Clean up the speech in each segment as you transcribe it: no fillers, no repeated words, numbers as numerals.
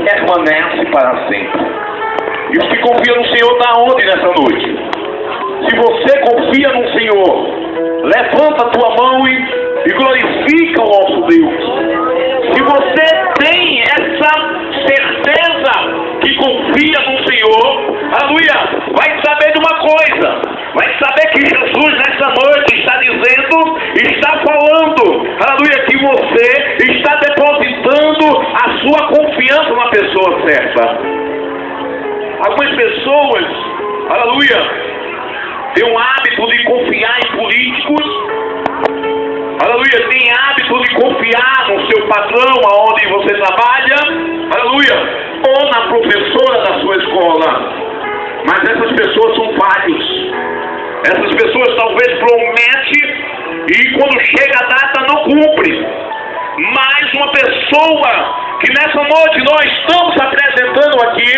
permanece para sempre. E os que confiam no Senhor estão onde nessa noite? Se você confia no Senhor, levanta a tua mão e glorifica o nosso Deus. Se você tem essa certeza que confia no Senhor, aleluia, vai saber de uma coisa, vai saber que Jesus nessa noite está dizendo, está falando, aleluia, que você está depositando a sua confiança na pessoa certa. Algumas pessoas, aleluia, têm um hábito de confiar em políticos, aleluia, tem hábito de confiar no seu patrão, aonde você trabalha, aleluia, ou na professora da sua escola. Mas essas pessoas são falhos. Essas pessoas talvez prometem e quando chega a data não cumpre. Mas uma pessoa que nessa noite nós estamos apresentando aqui,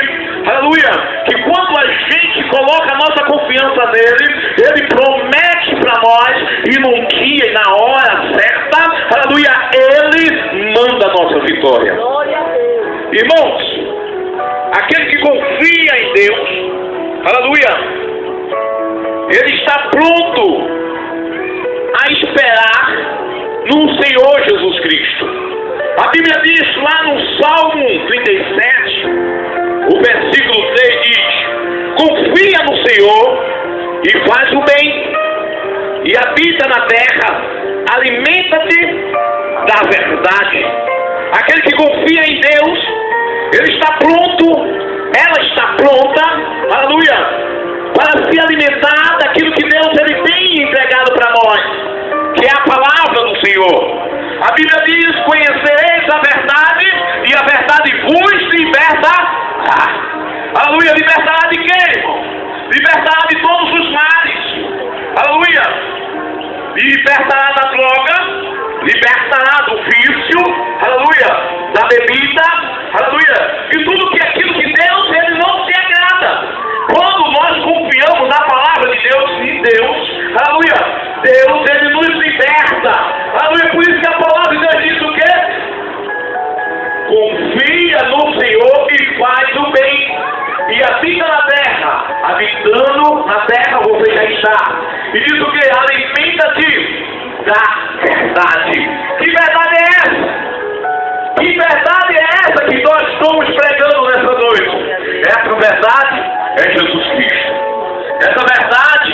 aleluia, que quando a gente coloca a nossa confiança nele, ele promete para nós, e num dia e na hora certa, aleluia, ele manda a nossa vitória. Irmãos, aquele que confia em Deus, aleluia, ele está pronto a esperar no Senhor Jesus Cristo. A Bíblia diz lá no Salmo 37, o versículo 3 diz: confia no Senhor e faz o bem, e habita na terra, alimenta-te da verdade. Aquele que confia em Deus, ele está pronto, ela está pronta, aleluia, para se alimentar daquilo que Deus ele tem entregado para nós, que é a palavra do Senhor. A Bíblia diz: conhecereis a verdade, e a verdade vos libertará. Aleluia, libertará de quê, irmão? Libertará de todos os males. Aleluia. Libertará da droga, libertará do vício, aleluia, da bebida, aleluia, e tudo que aquilo que Deus ele não se agrada. Quando nós confiamos na palavra de Deus, em Deus, aleluia, Deus ele nos liberta. Aleluia, por isso que a palavra de Deus diz o quê? Confia no Senhor e faz o bem, e habita na terra. Habitando na terra você já está. E diz o quê? Alimenta-te da verdade. Que verdade é essa? Que verdade é essa que nós estamos pregando nessa noite? Essa verdade é Jesus Cristo. Essa verdade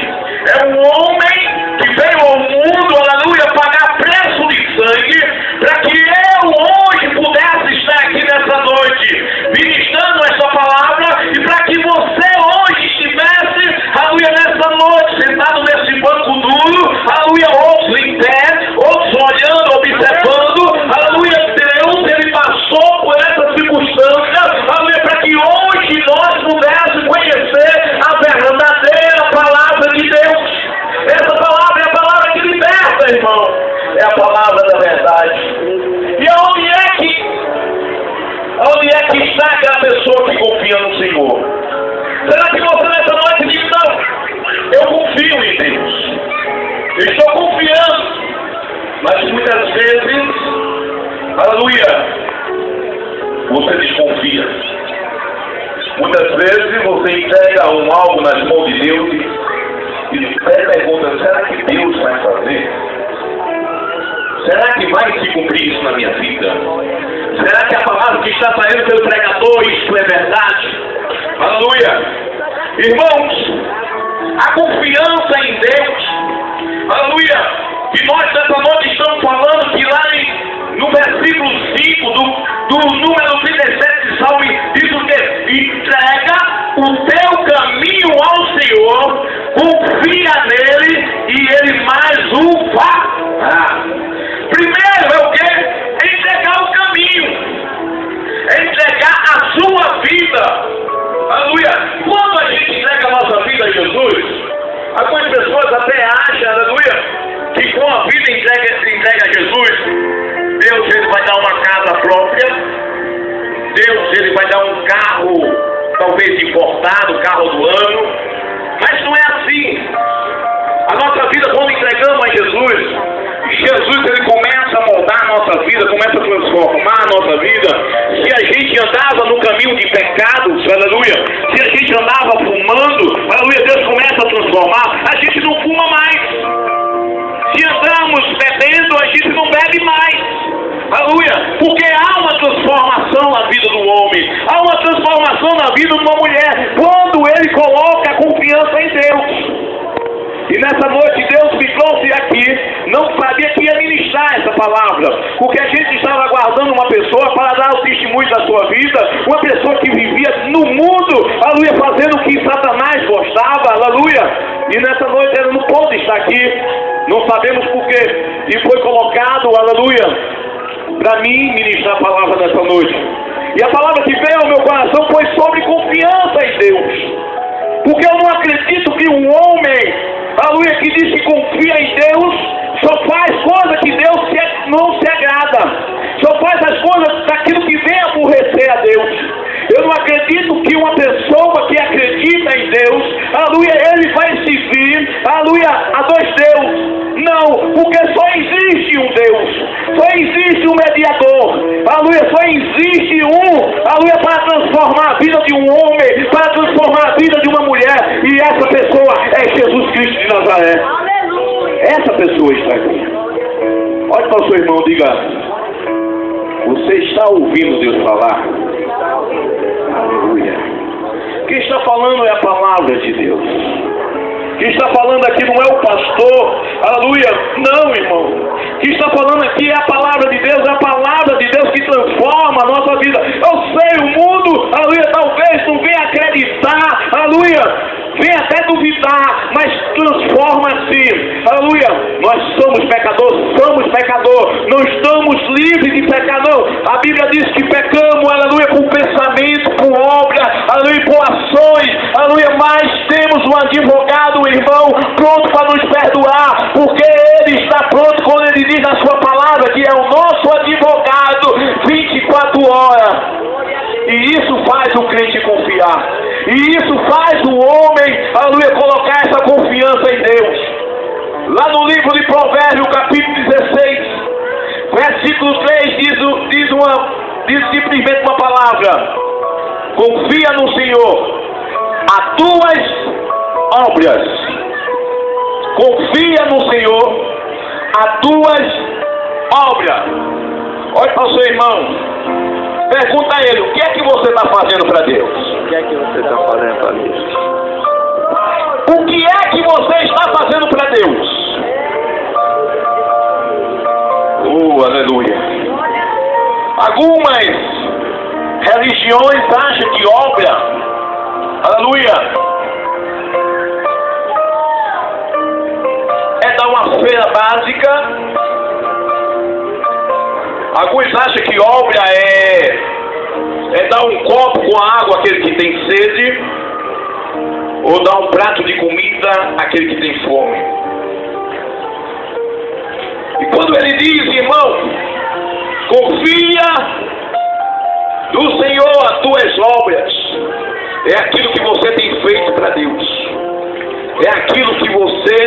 é um homem que veio ao mundo, aleluia, pagar preço de sangue, para que eu hoje pudesse estar aqui nessa noite, ministrando essa palavra, e para que você hoje estivesse, aleluia, nessa noite, sentado nesse banco duro, aleluia, outros em pé, outros olhando, observando, aleluia, Deus, ele passou por essa circunstância, aleluia, para que hoje nós pudéssemos conhecer a verdadeira palavra de Deus. Essa palavra é a palavra que liberta, irmão. É a palavra da verdade. E aonde é que está aquela pessoa que confia no Senhor? Será que você nessa noite diz: não, eu confio em Deus, eu estou confiando, mas muitas vezes, aleluia, você desconfia. Muitas vezes você entrega algo nas mãos de Deus e você pergunta: será que Deus vai fazer? Será que vai se cumprir isso na minha vida? Será que a palavra que está saindo pelo pregador, isso é verdade? Aleluia! Irmãos, a confiança em Deus, aleluia, e nós nessa noite estamos falando que lá no versículo 5 do número 37 de Salmo, diz o quê? Entrega o teu caminho ao Senhor, confia nele e ele mais o fará. Primeiro é o quê? Entregar o caminho, entregar a sua vida. Aleluia. Quando a gente entrega a nossa vida a Jesus, algumas pessoas até acham, aleluia, que com a vida entrega a Jesus, Deus ele vai dar uma casa própria, Deus ele vai dar um carro, talvez importado, carro do ano, mas não é assim. A nossa vida, quando entregamos a Jesus, Jesus ele começa a moldar a nossa vida, começa a transformar a nossa vida. Se a gente andava no pecados, aleluia. Se a gente andava fumando, aleluia, Deus começa a transformar, a gente não fuma mais. Se andamos bebendo, a gente não bebe mais. Aleluia, porque há uma transformação na vida do homem, há uma transformação na vida de uma mulher, quando ele coloca a confiança em Deus. E nessa noite Deus me trouxe aqui, não sabia que ia ministrar essa palavra, porque a gente estava aguardando uma pessoa para dar o testemunho da sua vida, uma pessoa que vivia no mundo, aleluia, fazendo o que Satanás gostava, aleluia, e nessa noite ela não pôde estar aqui, não sabemos porquê, e foi colocado, aleluia, para mim ministrar a palavra nessa noite. E a palavra que veio ao meu coração foi sobre confiança em Deus. Porque eu não acredito que um homem, aleluia, que diz que confia em Deus, só faz coisa que Deus não se agrada. Só faz as coisas daquilo que vem aborrecer a Deus. Eu não acredito que uma pessoa que acredita em Deus, aleluia, ele vai servir, aleluia, a dois deuses. Não, porque só existe um Deus, só existe um mediador, aleluia, só existe um, aleluia, para transformar a vida de um homem, para transformar a vida de uma mulher, e essa pessoa é Jesus Cristo de Nazaré. Aleluia. Essa pessoa está aqui. Olhe para o seu irmão, diga: você está ouvindo Deus falar? Aleluia. Quem está falando é a palavra de Deus. Quem está falando aqui não é o pastor, aleluia, não, irmão. Quem está falando aqui é a palavra de Deus, é a palavra de Deus que transforma a nossa vida. Eu sei, o mundo, aleluia, talvez não venha acreditar, aleluia, venha até duvidar, mas transforma-se, aleluia. Nós somos pecadores, não estamos livres de pecador. A Bíblia diz que pecamos, aleluia, com pensamento, com obra, aleluia, com ações, aleluia, mas temos um advogado, irmão, pronto para nos perdoar, porque ele está pronto quando ele diz na sua palavra que é o nosso advogado 24 horas. E isso faz o crente confiar. E isso faz o homem, aleluia, colocar essa confiança em Deus. Lá no livro de Provérbios, capítulo 16, versículo 3, diz simplesmente uma palavra: confia no Senhor as tuas obras. Confia no Senhor as tuas obras. Olha para o seu irmão, pergunta a ele: o que é que você está fazendo para Deus? O que é que você está fazendo para Deus? O que é que você está fazendo para Deus? Aleluia. Algumas religiões acham que obra, aleluia, é dar uma feira básica. Alguns acham que obra é dar um copo com água àquele que tem sede, ou dar um prato de comida àquele que tem fome. E quando ele diz, irmão, confia no Senhor as tuas obras, é aquilo que você tem feito para Deus, é aquilo que você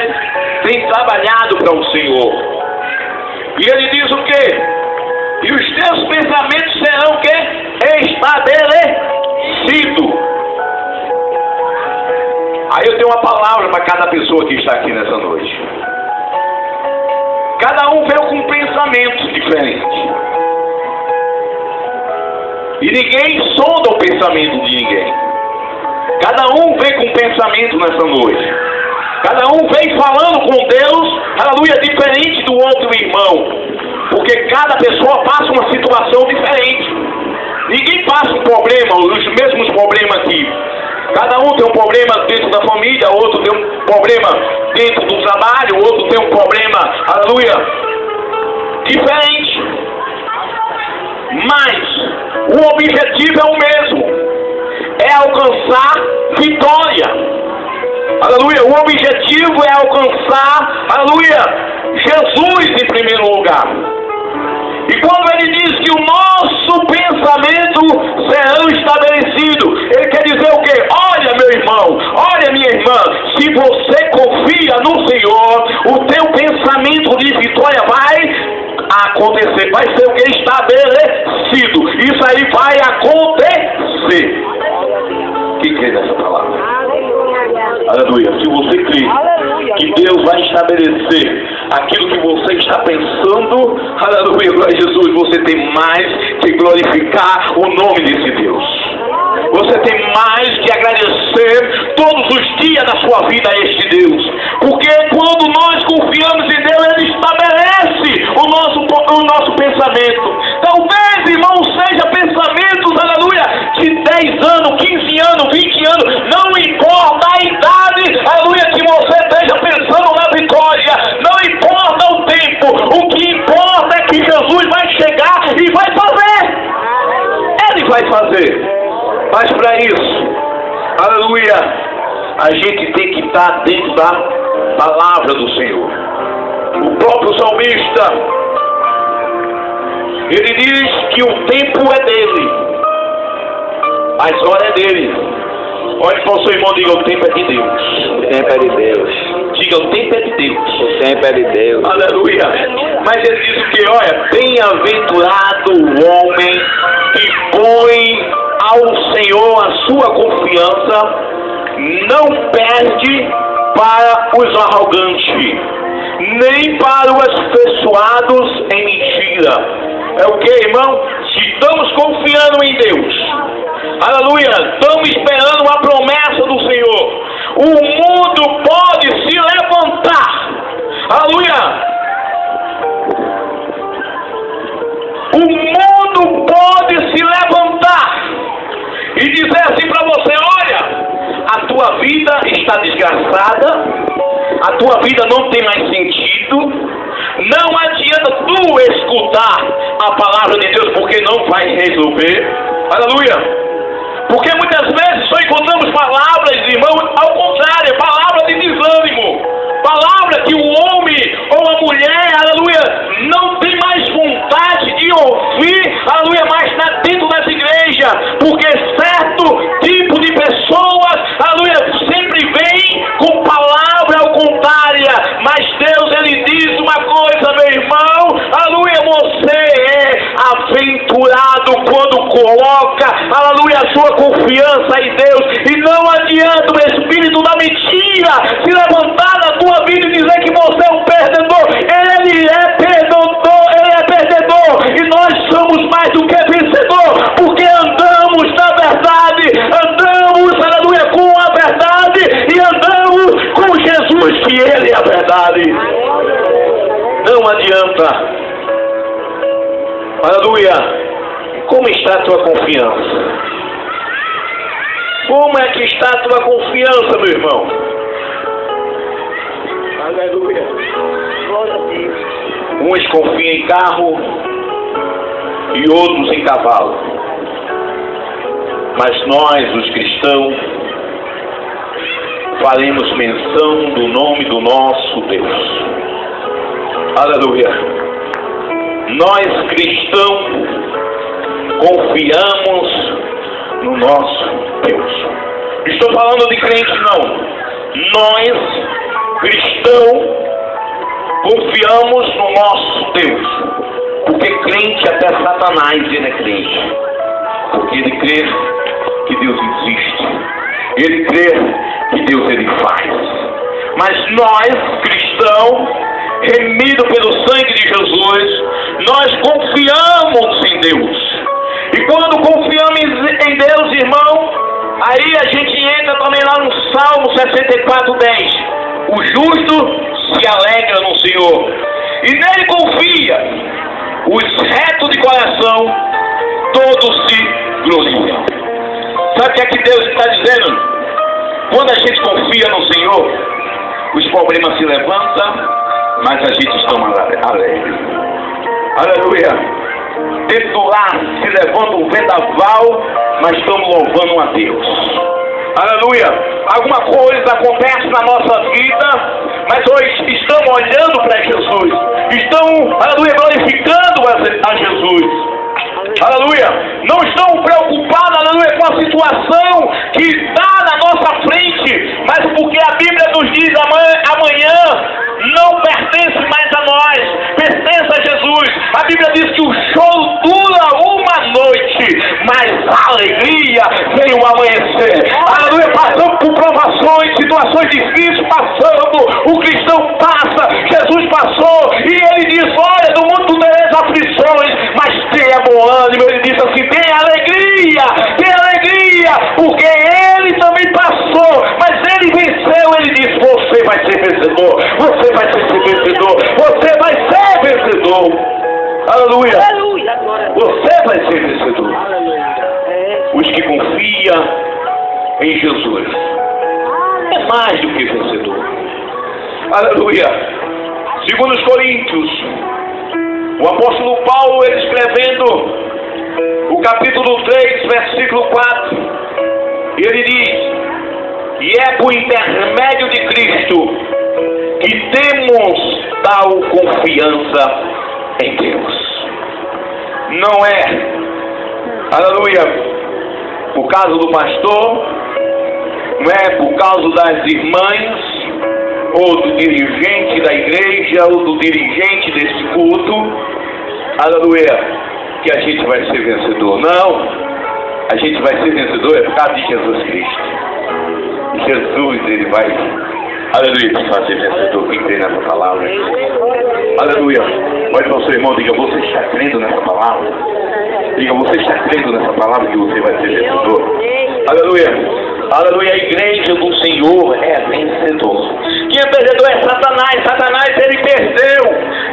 tem trabalhado para o Senhor. E ele diz o quê? E os teus pensamentos serão o quê? Estabelecidos. Aí eu tenho uma palavra para cada pessoa que está aqui nessa noite. Cada um veio com um pensamento diferente. E ninguém sonda o pensamento de ninguém. Cada um vem com um pensamento nessa noite. Cada um vem falando com Deus, aleluia, diferente do outro irmão. Porque cada pessoa passa uma situação diferente. Ninguém passa um problema, os mesmos problemas aqui. Cada um tem um problema dentro da família, outro tem um problema dentro do trabalho, outro tem um problema, aleluia, diferente. Mas o objetivo é o mesmo. É alcançar vitória. Aleluia. O objetivo é alcançar, aleluia, Jesus em primeiro lugar. E quando ele diz que o nosso pensamento será estabelecido, ele quer dizer o quê? Olha, meu irmão, olha, minha irmã, se você confia no Senhor, o teu pensamento de vitória vai acontecer, vai ser o que? Estabelecido. Isso aí vai acontecer. Quem crê nessa palavra? Aleluia. Se você crê que Deus vai estabelecer aquilo que você está pensando, aleluia, glória a Jesus, você tem mais que glorificar o nome desse Deus. Você tem mais que agradecer todos os dias da sua vida a este Deus. Porque quando nós confiamos em Deus, Ele estabelece o nosso pensamento. Talvez, irmão, seja pensamentos, aleluia, de 10 anos, 15 anos, 20 anos. Não importa a idade, aleluia, que você esteja pensando na vitória. Não importa o tempo. O que importa é que Jesus vai chegar e vai fazer. Ele vai fazer. Mas para isso, aleluia, a gente tem que estar dentro da palavra do Senhor. O próprio salmista, ele diz que o tempo é dele, a hora é dele. Olha para o seu irmão e diga: o tempo é de Deus. O tempo é de Deus. Diga: o tempo é de Deus. O tempo é de Deus. Aleluia. Mas ele diz o que? Olha, bem-aventurado o homem que põe ao Senhor a sua confiança, não perde para os arrogantes, nem para os afeiçoados em mentira. É o que, irmão? Se estamos confiando em Deus, aleluia, estamos esperando uma promessa do Senhor, o mundo pode se levantar, aleluia. O mundo pode se levantar e dizer assim para você: olha, a tua vida está desgraçada, a tua vida não tem mais sentido, não adianta tu escutar a palavra de Deus, porque não vai resolver, aleluia. Porque muitas vezes só encontramos palavras, irmão, ao contrário, palavra de desânimo, palavra que o homem ou a mulher, aleluia, não tem mais vontade de ouvir, aleluia, mais dentro das igrejas, porque certo tipo de pessoas, aleluia, sempre vem com palavra ao contrária. Mas Deus, Ele diz uma coisa, meu irmão, aleluia, você é aventurado quando coloca, aleluia, a sua confiança em Deus. E não adianta o espírito da mentira se levantar na tua vida e dizer que você é um perdedor. Ele é perdedor, ele é perdedor, e nós somos mais do que vencedor, porque andamos na verdade, andamos, aleluia, com a verdade, e andamos com Jesus, que Ele é a verdade. Não adianta, aleluia. Como está a tua confiança? Como é que está a tua confiança, meu irmão? Aleluia. Uns confiam em carro e outros em cavalo. Mas nós, os cristãos, faremos menção do nome do nosso Deus. Aleluia. Nós, cristãos, confiamos no nosso Deus. Estou falando de crente, não. Nós, cristãos, confiamos no nosso Deus. Porque crente, até Satanás ele é crente. Porque ele crê que Deus existe. Ele crê que Deus ele faz. Mas nós, cristãos, remidos pelo sangue de Jesus, nós confiamos em Deus. E quando confiamos em Deus, irmão, aí a gente entra também lá no Salmo 64:10. O justo se alegra no Senhor, e nele confia. Os retos de coração, todos se gloriam. Sabe o que é que Deus está dizendo? Quando a gente confia no Senhor, os problemas se levantam, mas a gente está alegre. Aleluia. Dentro do lar se levanta um vendaval, mas estamos louvando a Deus. Aleluia. Alguma coisa acontece na nossa vida, mas hoje estamos olhando para Jesus. Estamos, aleluia, glorificando a Jesus. Aleluia. Não estão preocupados, aleluia, com a situação que está na nossa frente, mas porque a Bíblia nos diz amanhã não pertence mais a nós, pertence a Jesus. A Bíblia diz que o choro dura uma noite, mas a alegria vem o amanhecer. situações difíceis passando, o cristão passa, Jesus passou, e ele diz, olha, no mundo tereis aflições, mas tenha bom ânimo. Ele diz assim, tenha alegria, porque ele também passou, mas ele venceu. Ele diz, você vai ser vencedor, você vai ser vencedor, você vai ser vencedor. Aleluia. Você vai ser vencedor. Os que confiam em Jesus é mais do que vencedor. Aleluia. Segundo os Coríntios, o apóstolo Paulo, ele escrevendo o capítulo 3, versículo 4, ele diz, e é por intermédio de Cristo que temos tal confiança em Deus. Não é, aleluia, por causa do pastor, não é por causa das irmãs, ou do dirigente da igreja, ou do dirigente desse culto, aleluia, que a gente vai ser vencedor. Não, a gente vai ser vencedor é por causa de Jesus Cristo. Jesus, ele vai, aleluia, te fazer vencedor. Quem crê nessa palavra? Aleluia. Olha para o seu irmão, diga, você está crendo nessa palavra? Diga, você está crendo nessa palavra que você vai ser vencedor? Aleluia. Aleluia, a igreja do Senhor é vencedor. Quem é vencedor é Satanás. Satanás, ele perdeu,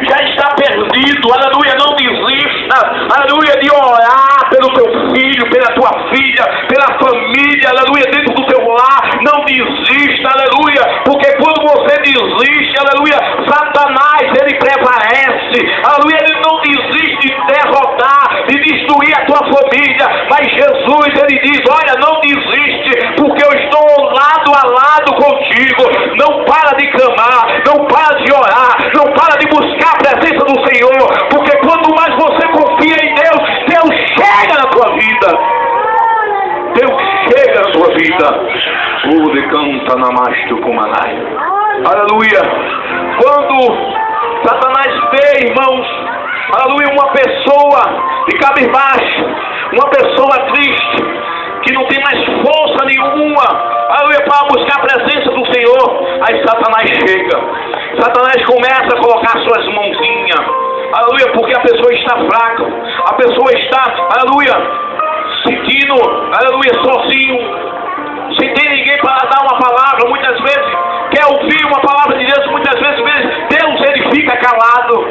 já está perdido. Aleluia, não desista. Aleluia, de orar pelo teu filho, pela tua filha, pela família. Aleluia, dentro do teu lar. Não desista, aleluia, porque quando você desiste, aleluia, Satanás, ele prevalece. Aleluia, ele não desiste de derrotar, de destruir a tua família. Mas Jesus, ele diz, olha, não desiste, porque eu estou lado a lado contigo. Não para de clamar, não para de orar, não para de buscar a presença do Senhor, porque quanto mais você confia em Deus, Deus chega na tua vida. Deus chega na tua vida. O decanta na masto kumanai. Aleluia. Quando Satanás vê, irmãos, aleluia, uma pessoa de cabisbaixo, uma pessoa triste, que não tem mais força nenhuma, aleluia, para buscar a presença do Senhor, aí Satanás chega. Satanás começa a colocar suas mãozinhas, aleluia, porque a pessoa está fraca, a pessoa está, aleluia, sentindo, aleluia, sozinho, sem ter ninguém para dar uma palavra. Muitas vezes quer ouvir uma palavra de Deus, muitas vezes Deus, ele fica calado,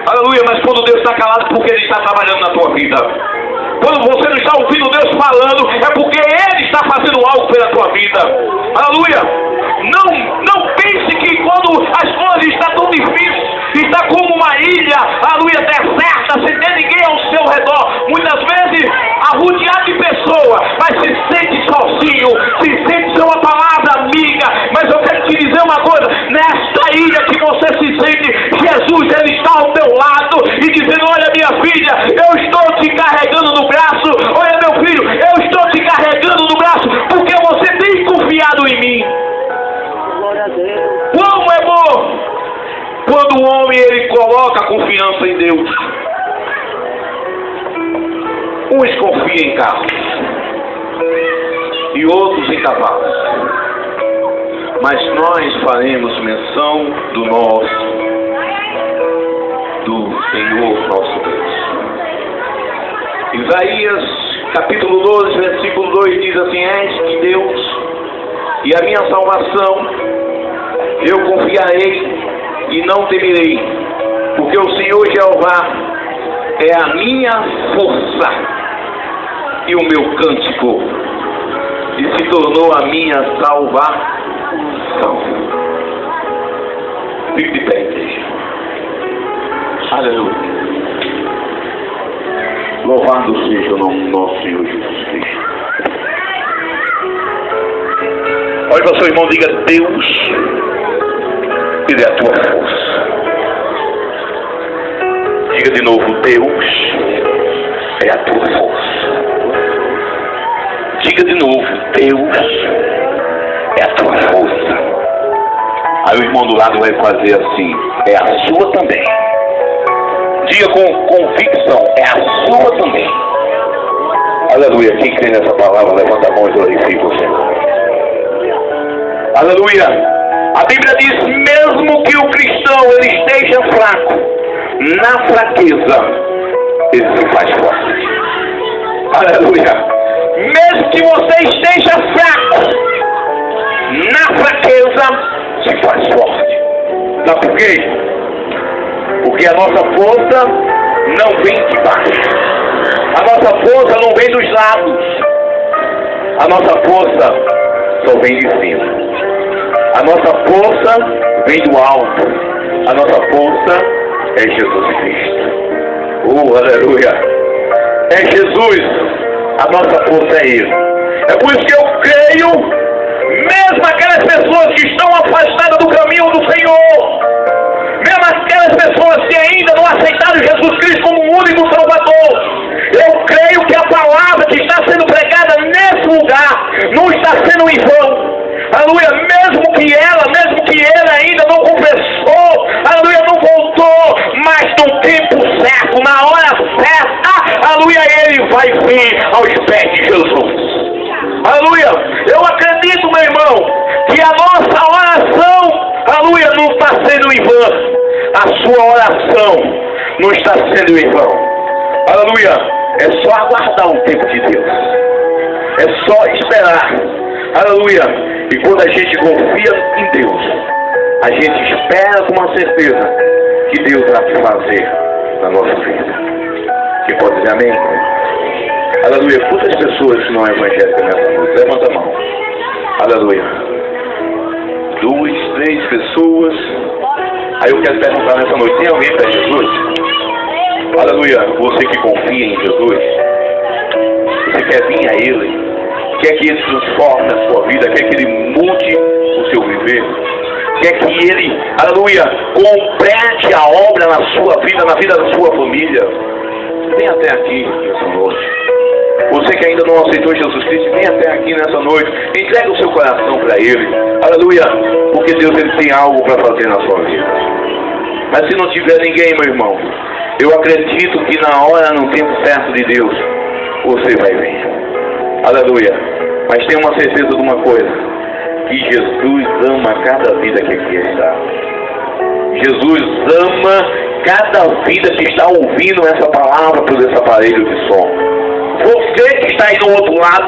aleluia, mas quando Deus está calado, porque ele está trabalhando na tua vida. Quando você não está ouvindo Deus falando, é porque Ele está fazendo algo pela tua vida. Aleluia. Não pense que quando as coisas estão tão difíceis, está como uma ilha, aleluia, deserta, sem ter ninguém ao seu redor. Muitas vezes, arrodeado de pessoas, mas se sente sozinho, se sente sem uma palavra amiga. Mas eu quero te dizer uma coisa, nesta ilha que você se sente, Jesus, Ele está ao teu lado e dizendo, olha minha filha, eu estou te carregando no braço, olha meu filho, eu estou te carregando no braço, porque você tem confiado em mim. Como é bom quando o homem, ele coloca confiança em Deus. Uns confiam em carros e outros em cavalos, mas nós faremos menção do Senhor nosso Deus. Isaías capítulo 12, versículo 2 diz assim, és que Deus e a minha salvação, eu confiarei e não temerei, porque o Senhor Jeová é a minha força e o meu cântico, e se tornou a minha salvação. Fique de pé, igreja. Aleluia. Louvado seja o nome do nosso Senhor Jesus Cristo. Olha para o seu irmão, diga, Deus, Ele é a tua força. Diga de novo, Deus é a tua força. Diga de novo, Deus é a tua força. Aí o irmão do lado vai fazer assim, é a sua também. Diga com convicção, é a sua também. Aleluia, quem crê nessa palavra, levanta a mão e glorifica o Senhor. Aleluia. A Bíblia diz, mesmo que o cristão ele esteja fraco, na fraqueza ele se faz forte. Aleluia. Mesmo que você esteja fraco, na fraqueza se faz forte. Sabe por quê? Porque a nossa força não vem de baixo. A nossa força não vem dos lados. A nossa força só vem de cima. A nossa força vem do alto. A nossa força é Jesus Cristo. Aleluia. É Jesus. A nossa força é Ele. É por isso que eu creio, mesmo aquelas pessoas que estão afastadas do caminho do Senhor, mesmo aquelas pessoas que ainda não aceitaram Jesus Cristo como o único Salvador, eu creio que a palavra que está sendo pregada nesse lugar não está sendo em vão. Aleluia, mesmo que ele ainda não confessou, aleluia, não voltou, mas no tempo certo, na hora certa, aleluia, ele vai vir aos pés de Jesus. Aleluia, eu acredito, meu irmão, que a nossa oração, aleluia, não está sendo em vão. A sua oração não está sendo em vão. Aleluia, é só aguardar o tempo de Deus. É só esperar. Aleluia. E quando a gente confia em Deus, a gente espera com uma certeza que Deus vai fazer na nossa vida. Quem pode dizer amém? Aleluia. Quantas pessoas que não é evangélica nessa noite? Levanta a mão. Aleluia. 2, 3 pessoas. Aí eu quero perguntar nessa noite, tem alguém para Jesus? Aleluia. Você que confia em Jesus, você quer vir a Ele, quer que Ele transforme a sua vida, quer que Ele mude o seu viver, quer que Ele, aleluia, complete a obra na sua vida, na vida da sua família. Vem até aqui nessa noite. Você que ainda não aceitou Jesus Cristo, vem até aqui nessa noite. Entregue o seu coração para Ele. Aleluia. Porque Deus ele tem algo para fazer na sua vida. Mas se não tiver ninguém, meu irmão, eu acredito que na hora, no tempo certo de Deus, você vai vir. Aleluia. Mas tenha uma certeza de uma coisa, que Jesus ama cada vida que aqui está. Jesus ama cada vida que está ouvindo essa palavra por esse aparelho de som. Você que está aí do outro lado,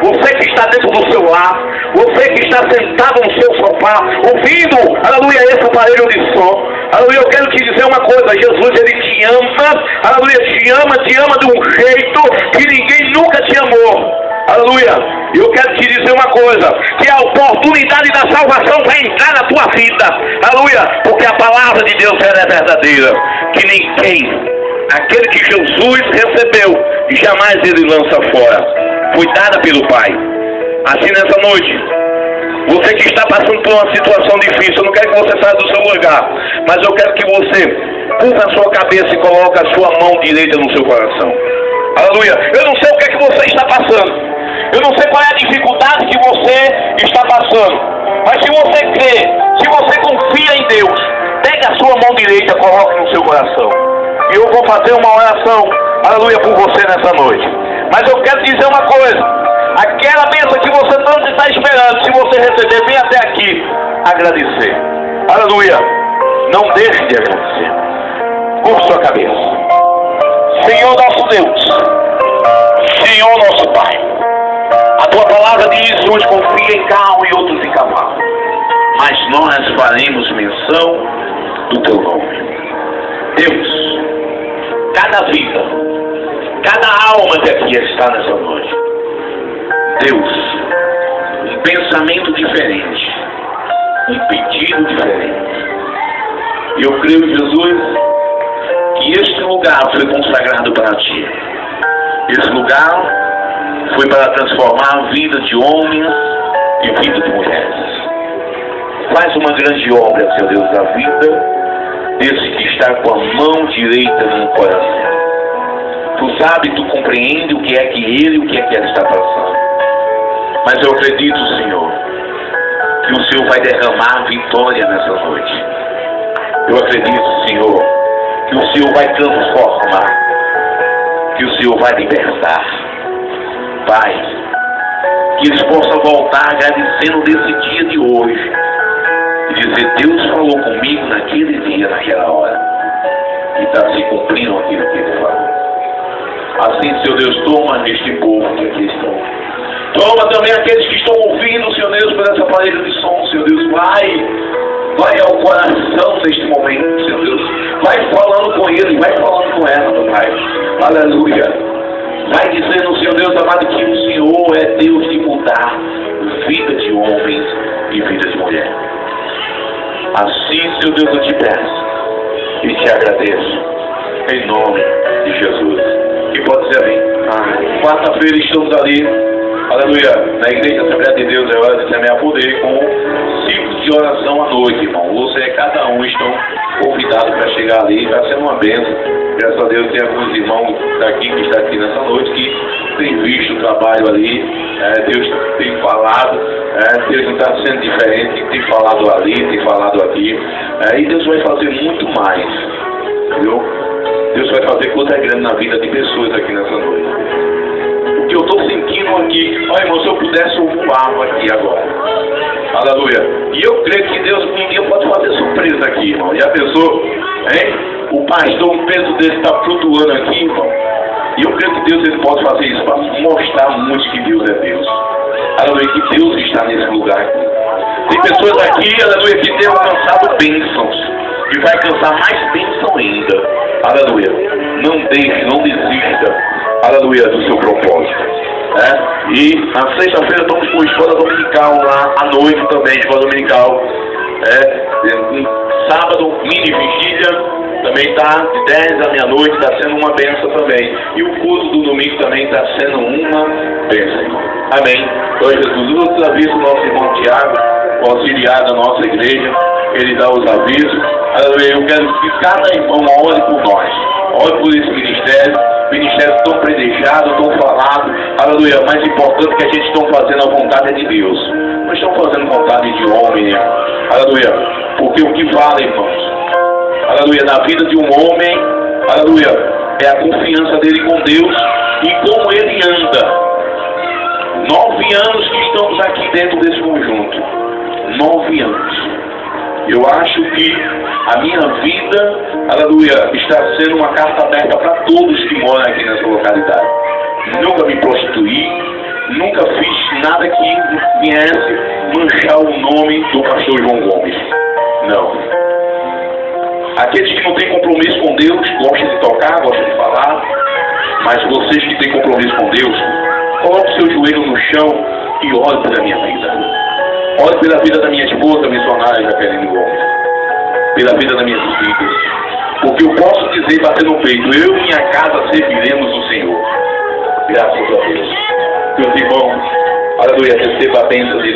você que está dentro do seu lar, você que está sentado no seu sofá, ouvindo, aleluia, esse aparelho de som. Aleluia, eu quero te dizer uma coisa, Jesus ele te ama, aleluia, te ama de um jeito que ninguém nunca te amou. Aleluia, eu quero te dizer uma coisa, que a oportunidade da salvação vai entrar na tua vida. Aleluia, porque a palavra de Deus ela é verdadeira, que ninguém, aquele que Jesus recebeu, jamais ele lança fora. Foi dada pelo Pai. Assim nessa noite, você que está passando por uma situação difícil, eu não quero que você saia do seu lugar, mas eu quero que você curva a sua cabeça e coloque a sua mão direita no seu coração. Aleluia. Eu não sei o que é que você está passando. Eu não sei qual é a dificuldade que você está passando. Mas se você crê, se você confia em Deus, pegue a sua mão direita e coloque no seu coração. E eu vou fazer uma oração, aleluia, por você nessa noite. Mas eu quero dizer uma coisa. Aquela bênção que você tanto está esperando, se você receber, vem até aqui agradecer. Aleluia. Não deixe de agradecer. Curva sua cabeça. Senhor nosso Deus, Senhor nosso Pai, a tua palavra diz, uns confiam em carro e outros em cavalo, mas nós faremos menção do teu nome. Deus, cada vida, cada alma que aqui está nessa noite, Deus, um pensamento diferente, um pedido diferente. Eu creio, Jesus, que este lugar foi consagrado para ti. Esse lugar foi para transformar a vida de homens e vida de mulheres. Faz uma grande obra, Senhor Deus, da vida desse que está com a mão direita no coração. Tu sabe, tu compreende o que é que ele e o que é que ela está passando. Mas eu acredito, Senhor, que o Senhor vai derramar vitória nessa noite. Eu acredito, Senhor, que o Senhor vai transformar, que o Senhor vai libertar. Pai, que eles possam voltar agradecendo desse dia de hoje. E dizer, Deus falou comigo naquele dia, naquela hora. E está se cumprindo aquilo que Ele falou. Assim, Senhor Deus, toma neste povo que aqui estão. Toma também aqueles que estão ouvindo, Senhor Deus, por essa aparelho de som, Senhor Deus. Vai ao coração neste momento, Senhor Deus. Vai falando com ele, vai falando com ela, meu Pai. Aleluia. Vai dizendo, Senhor Deus amado, que o Senhor é Deus de mudar vida de homens e vida de mulheres. Assim, Senhor Deus, eu te peço e te agradeço, em nome de Jesus. Que pode ser amém. Quarta-feira estamos ali, aleluia, na Igreja Assembleia de Deus, é hora de semear poder com ciclos de oração à noite, irmão. Você, cada um, estão convidados para chegar ali, está sendo uma bênção. Graças a Deus, tem alguns irmãos daqui que estão aqui nessa noite que têm visto o trabalho ali. Deus tem falado, Deus não está sendo diferente, tem falado ali, tem falado aqui. E Deus vai fazer muito mais, entendeu? Deus vai fazer coisa grande na vida de pessoas aqui nessa noite. O que eu estou sentindo aqui, olha, irmão, se eu pudesse eu voava aqui agora. Aleluia. E eu creio que Deus um dia pode fazer surpresa aqui, irmão. Já pensou? Hein? O pastor, um peso dele está flutuando aqui, irmão. E eu creio que Deus ele pode fazer isso para mostrar muito que Deus é Deus. Aleluia, que Deus está nesse lugar aqui. Tem pessoas aqui, aleluia, que têm alcançado bênçãos. E vai alcançar mais bênção ainda. Aleluia. Não deixe, não desista. Aleluia, do seu propósito. E na sexta-feira estamos com a escola dominical lá à noite também, escola dominical. Sábado, mini vigília. Também está de 10 à meia-noite, está sendo uma bênção também. E o culto do domingo também está sendo uma bênção. Amém. Então, Jesus, os avisos do nosso irmão Tiago, o auxiliar da nossa igreja, ele dá os avisos. Aleluia. Eu quero que cada irmão ore por nós. Ore por esse ministério tão predejado, tão falado. Aleluia. Mais importante que a gente está fazendo a vontade de Deus. Nós estamos fazendo vontade de homem, né? Aleluia. Porque o que vale, irmãos? Aleluia, na vida de um homem, aleluia, é a confiança dele com Deus e como ele anda. 9 anos que estamos aqui dentro desse conjunto. 9 anos. Eu acho que a minha vida, aleluia, está sendo uma carta aberta para todos que moram aqui nessa localidade. Nunca me prostituí, nunca fiz nada que viesse manchar o nome do pastor João Gomes. Não. Aqueles que não têm compromisso com Deus, gostam de tocar, gostam de falar, mas vocês que têm compromisso com Deus, coloque o seu joelho no chão e ore pela minha vida. Ore pela vida da minha esposa, missionária Jaqueline Gomes, pela vida das minhas filhas, porque eu posso dizer e bater no peito, eu e minha casa serviremos o Senhor. Graças a Deus. Meus irmãos, aleluia, receba a bênção de